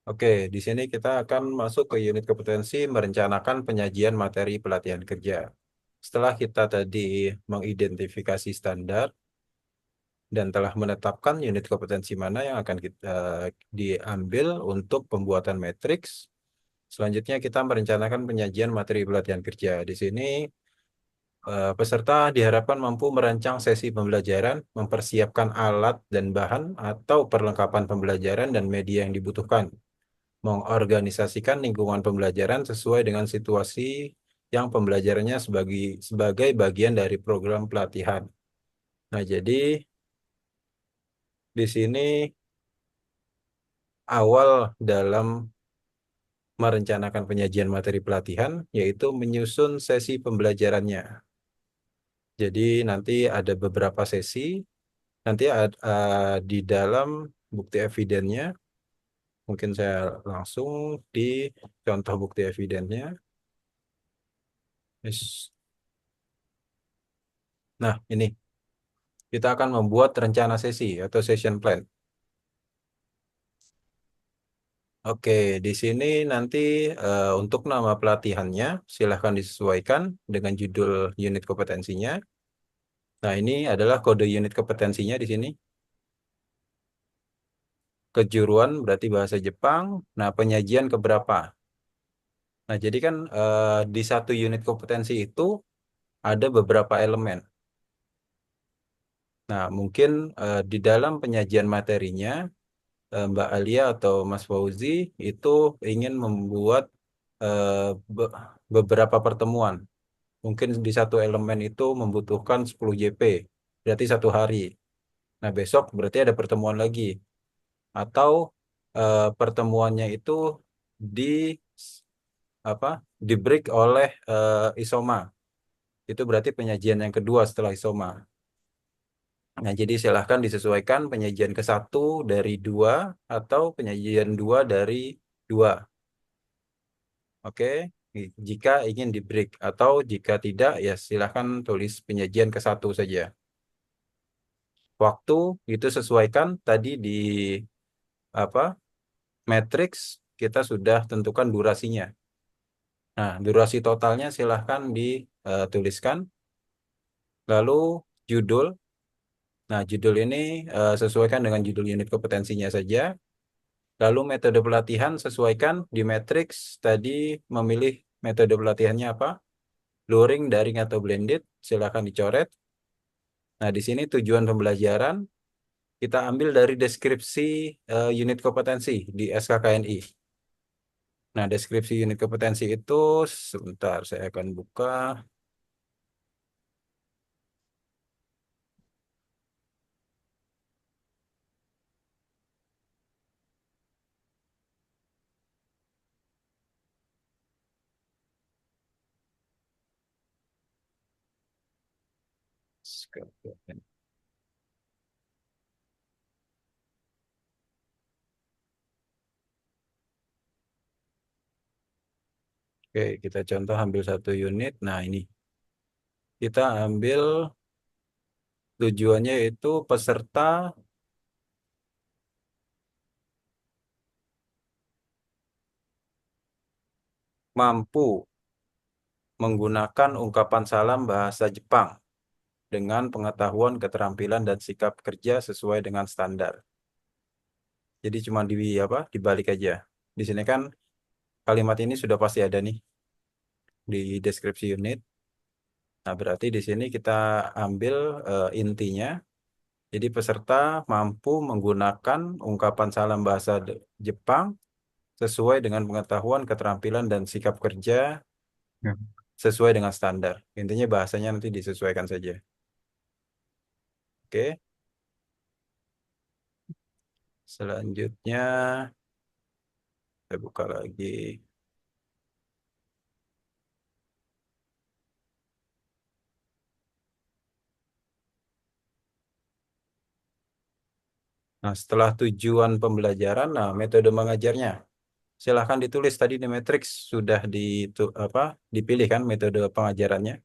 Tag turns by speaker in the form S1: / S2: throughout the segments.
S1: Oke, di sini kita akan masuk ke unit kompetensi merencanakan penyajian materi pelatihan kerja. Setelah kita tadi mengidentifikasi standar dan telah menetapkan unit kompetensi mana yang akan kita diambil untuk pembuatan matriks, selanjutnya kita merencanakan penyajian materi pelatihan kerja. Di sini peserta diharapkan mampu merancang sesi pembelajaran, mempersiapkan alat dan bahan atau perlengkapan pembelajaran dan media yang dibutuhkan, mengorganisasikan lingkungan pembelajaran sesuai dengan situasi yang pembelajarannya sebagai bagian dari program pelatihan. Nah, jadi di sini awal dalam merencanakan penyajian materi pelatihan yaitu menyusun sesi pembelajarannya. Jadi nanti ada beberapa sesi, nanti di dalam bukti evidennya, mungkin saya langsung di contoh bukti evidennya. Yes. Nah, ini. Kita akan membuat rencana sesi atau session plan. Oke, di sini nanti untuk nama pelatihannya silahkan disesuaikan dengan judul unit kompetensinya. Nah, ini adalah kode unit kompetensinya di sini. Kejuruan berarti bahasa Jepang. Nah, penyajian keberapa? Nah, jadi kan di satu unit kompetensi itu ada beberapa elemen. Nah, mungkin di dalam penyajian materinya Mbak Alia atau Mas Fauzi itu ingin membuat eh, be- beberapa pertemuan. Mungkin di satu elemen itu membutuhkan 10 JP, berarti satu hari. Nah, besok berarti ada pertemuan lagi. Atau pertemuannya itu di apa? Di break oleh isoma. Itu berarti penyajian yang kedua setelah isoma. Nah, jadi silahkan disesuaikan penyajian ke satu dari dua atau penyajian dua dari dua. Oke, jika ingin di break atau jika tidak, ya silahkan tulis penyajian ke satu saja. Waktu itu sesuaikan tadi di apa matriks kita sudah tentukan durasinya. Nah, durasi totalnya silahkan dituliskan. Lalu judul. Nah, judul ini sesuaikan dengan judul unit kompetensinya saja. Lalu metode pelatihan sesuaikan di matriks tadi memilih metode pelatihannya apa? Luring, daring, atau blended. Silahkan dicoret. Nah, di sini tujuan pembelajaran kita ambil dari deskripsi unit kompetensi di SKKNI. Nah, deskripsi unit kompetensi itu sebentar saya akan buka. Oke, kita contoh ambil satu unit. Nah, ini kita ambil tujuannya itu peserta mampu menggunakan ungkapan salam bahasa Jepang dengan pengetahuan, keterampilan, dan sikap kerja sesuai dengan standar. Jadi cuma dibalik aja. Di sini kan kalimat ini sudah pasti ada nih di deskripsi unit. Nah, berarti di sini kita ambil intinya. Jadi peserta mampu menggunakan ungkapan salam bahasa Jepang sesuai dengan pengetahuan, keterampilan, dan sikap kerja
S2: Ya.
S1: sesuai dengan standar. Intinya bahasanya nanti disesuaikan saja. Oke, selanjutnya saya buka lagi. Nah, setelah tujuan pembelajaran, nah metode mengajarnya. Silahkan ditulis tadi di matriks sudah dipilih kan metode pengajarannya.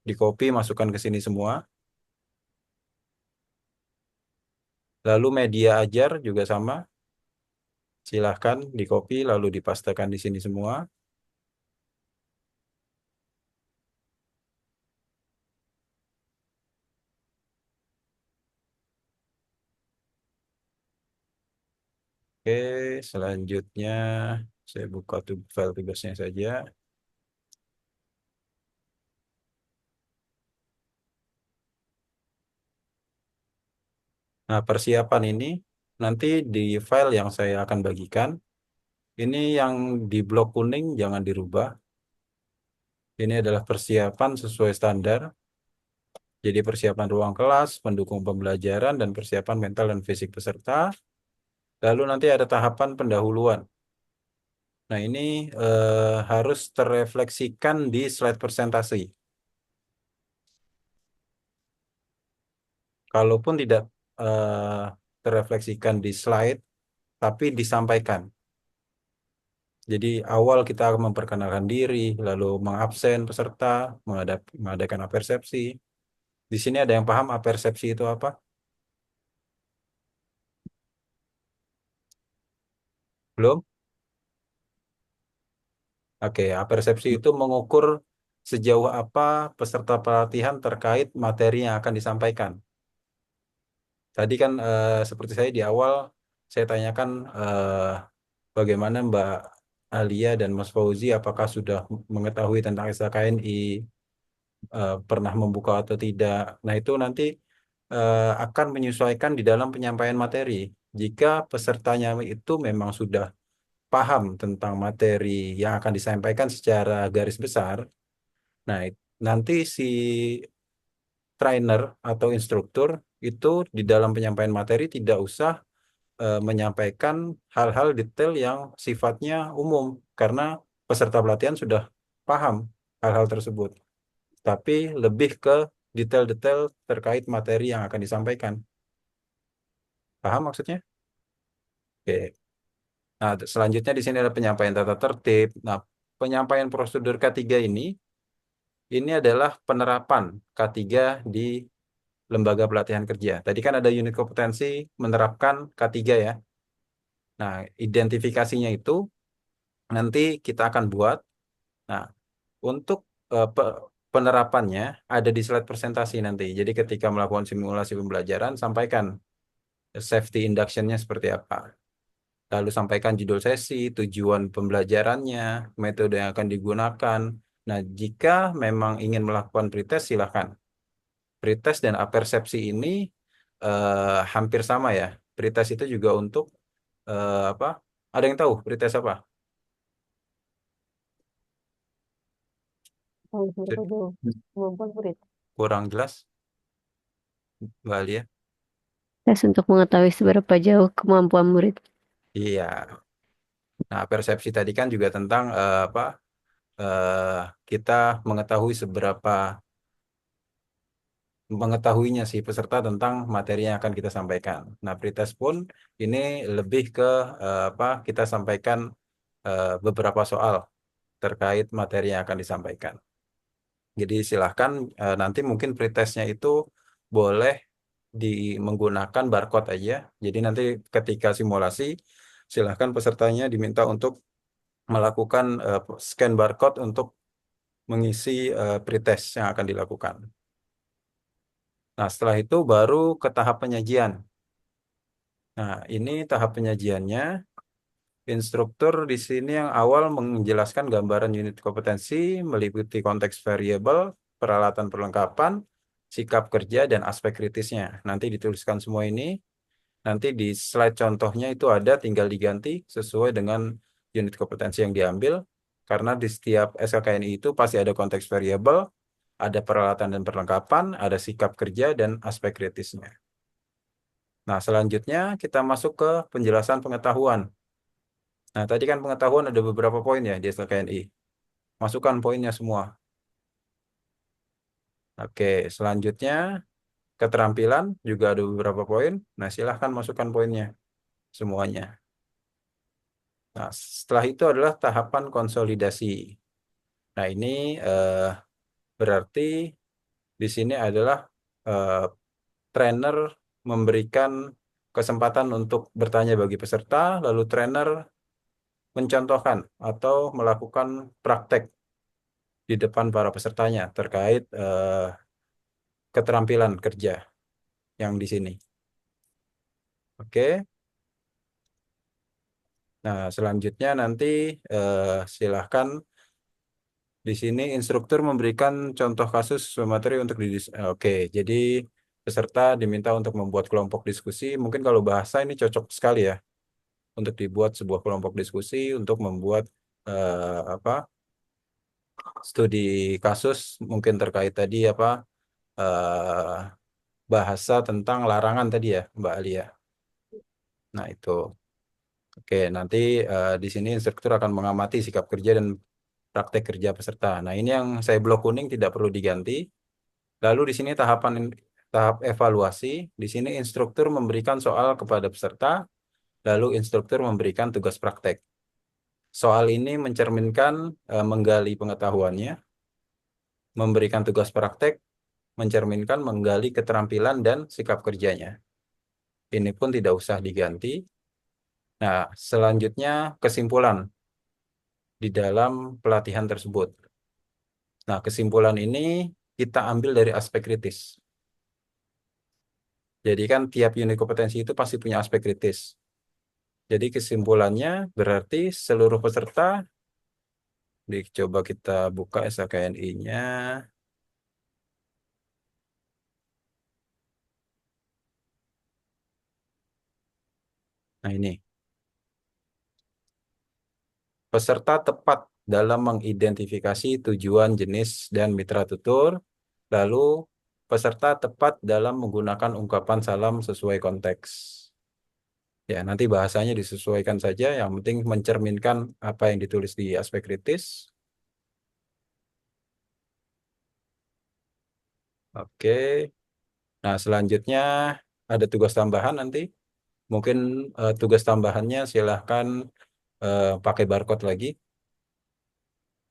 S1: Di copy masukkan ke sini semua. Lalu media ajar juga sama. Silahkan di copy lalu dipastekan di sini semua. Oke, selanjutnya saya buka file tugasnya saja. Nah, persiapan ini nanti di file yang saya akan bagikan, ini yang di blok kuning jangan dirubah. Ini adalah persiapan sesuai standar. Jadi persiapan ruang kelas, pendukung pembelajaran, dan persiapan mental dan fisik peserta. Lalu nanti ada tahapan pendahuluan. Nah, ini harus terrefleksikan di slide presentasi. Kalaupun tidak eh, terrefleksikan di slide, tapi disampaikan. Jadi awal kita memperkenalkan diri, lalu mengabsen peserta, mengadakan apersepsi. Di sini ada yang paham apersepsi itu apa? Belum? Oke, apersepsi itu mengukur sejauh apa peserta pelatihan terkait materi yang akan disampaikan. Tadi kan seperti saya di awal, saya tanyakan bagaimana Mbak Alia dan Mas Fauzi apakah sudah mengetahui tentang SKKNI, pernah membuka atau tidak. Nah, itu nanti akan menyesuaikan di dalam penyampaian materi. Jika pesertanya itu memang sudah paham tentang materi yang akan disampaikan secara garis besar, nah nanti si trainer atau instruktur itu di dalam penyampaian materi tidak usah menyampaikan hal-hal detail yang sifatnya umum karena peserta pelatihan sudah paham hal-hal tersebut. Tapi lebih ke detail-detail terkait materi yang akan disampaikan. Paham maksudnya? Oke. Nah, selanjutnya di sini ada penyampaian tata tertib. Nah, penyampaian prosedur K3 ini adalah penerapan K3 di lembaga pelatihan kerja. Tadi kan ada unit kompetensi menerapkan K3 ya. Nah, identifikasinya itu nanti kita akan buat. Nah, untuk penerapannya ada di slide presentasi nanti. Jadi ketika melakukan simulasi pembelajaran, sampaikan safety induction-nya seperti apa. Lalu sampaikan judul sesi, tujuan pembelajarannya, metode yang akan digunakan. Nah, jika memang ingin melakukan pretest, silahkan. Pretest dan apersepsi ini hampir sama ya. Pretest itu juga untuk apa? Ada yang tahu pretest apa?
S2: Kemampuan murid.
S1: Kurang jelas, Mbak Alia?
S2: Tes untuk mengetahui seberapa jauh kemampuan murid.
S1: Iya. Nah, persepsi tadi kan juga tentang apa? eh, kita mengetahui seberapa mengetahuinya si peserta tentang materi yang akan kita sampaikan. Nah, pretest pun ini lebih ke apa? Kita sampaikan beberapa soal terkait materi yang akan disampaikan. Jadi silahkan nanti mungkin pretestnya itu boleh menggunakan barcode aja. Jadi nanti ketika simulasi, silahkan pesertanya diminta untuk melakukan scan barcode untuk mengisi pretest yang akan dilakukan. Nah, setelah itu baru ke tahap penyajian. Nah, ini tahap penyajiannya. Instruktur di sini yang awal menjelaskan gambaran unit kompetensi, meliputi konteks variabel, peralatan perlengkapan, sikap kerja, dan aspek kritisnya. Nanti dituliskan semua ini. Nanti di slide contohnya itu ada, tinggal diganti sesuai dengan unit kompetensi yang diambil. Karena di setiap SKKNI itu pasti ada konteks variabel, ada peralatan dan perlengkapan, ada sikap kerja, dan aspek kritisnya. Nah, selanjutnya kita masuk ke penjelasan pengetahuan. Nah, tadi kan pengetahuan ada beberapa poin ya di SKKNI. Masukkan poinnya semua. Oke, selanjutnya keterampilan juga ada beberapa poin. Nah, silahkan masukkan poinnya semuanya. Nah, setelah itu adalah tahapan konsolidasi. Nah, ini eh, berarti di sini adalah eh, trainer memberikan kesempatan untuk bertanya bagi peserta, lalu trainer mencontohkan atau melakukan praktek di depan para pesertanya terkait keterampilan kerja yang di sini. Oke. Nah, selanjutnya nanti silahkan di sini instruktur memberikan contoh kasus sesuai materi untuk Oke, jadi peserta diminta untuk membuat kelompok diskusi. Mungkin kalau bahasa ini cocok sekali ya untuk dibuat sebuah kelompok diskusi untuk membuat apa studi kasus mungkin terkait tadi apa eh, bahasa tentang larangan tadi ya, Mbak Alia. Nah, itu. Oke, nanti di sini instruktur akan mengamati sikap kerja dan praktek kerja peserta. Nah, ini yang saya blok kuning tidak perlu diganti. Lalu di sini tahap evaluasi. Di sini instruktur memberikan soal kepada peserta, lalu instruktur memberikan tugas praktek. Soal ini mencerminkan menggali pengetahuannya, memberikan tugas praktek mencerminkan menggali keterampilan dan sikap kerjanya. Ini pun tidak usah diganti. Nah, selanjutnya kesimpulan di dalam pelatihan tersebut. Nah, kesimpulan ini kita ambil dari aspek kritis. Jadi kan tiap unit kompetensi itu pasti punya aspek kritis. Jadi kesimpulannya berarti seluruh peserta, coba kita buka SKKNI-nya. Nah ini, peserta tepat dalam mengidentifikasi tujuan jenis dan mitra tutur, lalu peserta tepat dalam menggunakan ungkapan salam sesuai konteks. Ya, nanti bahasanya disesuaikan saja, yang penting mencerminkan apa yang ditulis di aspek kritis. Oke, nah selanjutnya ada tugas tambahan nanti. Mungkin tugas tambahannya silahkan pakai barcode lagi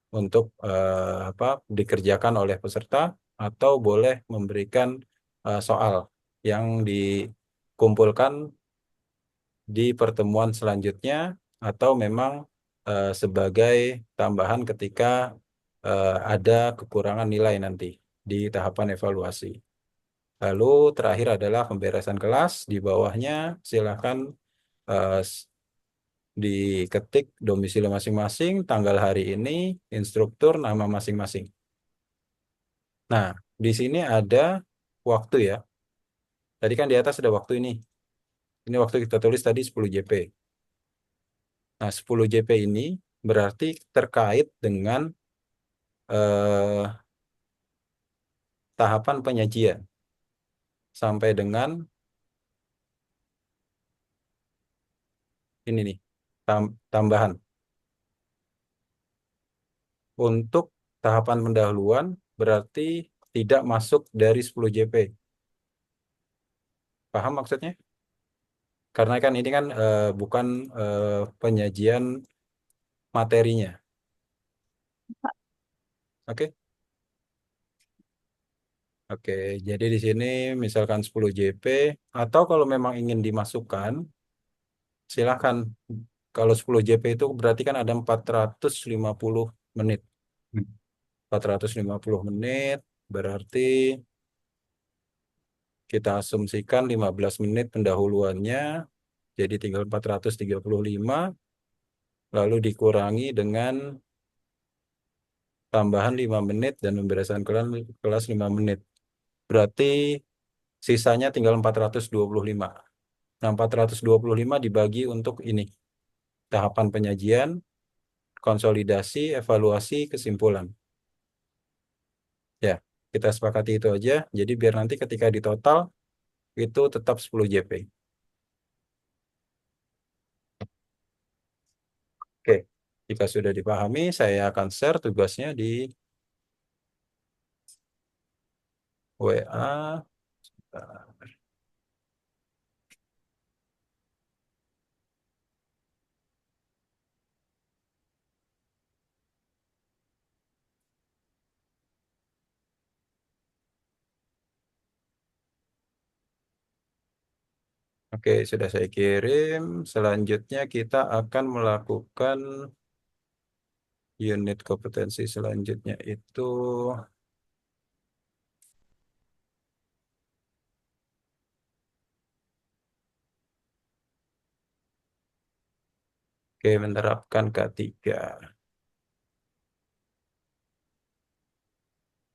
S1: untuk apa dikerjakan oleh peserta atau boleh memberikan soal yang dikumpulkan di pertemuan selanjutnya atau memang sebagai tambahan ketika ada kekurangan nilai nanti di tahapan evaluasi. Lalu terakhir adalah pemberesan kelas. Di bawahnya silakan eh, diketik domisili masing-masing, tanggal hari ini, instruktur, nama masing-masing. Nah, di sini ada waktu ya. Tadi kan di atas ada waktu ini. Ini waktu kita tulis tadi 10 JP. Nah, 10 JP ini berarti terkait dengan eh, tahapan penyajian sampai dengan ini nih, tambahan. Untuk tahapan pendahuluan berarti tidak masuk dari 10 JP. Paham maksudnya? Karena kan ini kan bukan penyajian materinya. Oke. Oke, jadi di sini misalkan 10 JP atau kalau memang ingin dimasukkan, silahkan. Kalau 10 JP itu berarti kan ada 450 menit. 450 menit berarti kita asumsikan 15 menit pendahuluannya, jadi tinggal 435, lalu dikurangi dengan tambahan 5 menit dan pemberesan kelas 5 menit. Berarti sisanya tinggal 425. Nah, 425 dibagi untuk ini, tahapan penyajian, konsolidasi, evaluasi, kesimpulan. Ya, kita sepakati itu aja. Jadi biar nanti ketika di total, itu tetap 10 JP. Oke, jika sudah dipahami, saya akan share tugasnya di WA. Oke, sudah saya kirim. Selanjutnya kita akan melakukan unit kompetensi selanjutnya itu. Oke, menerapkan K3.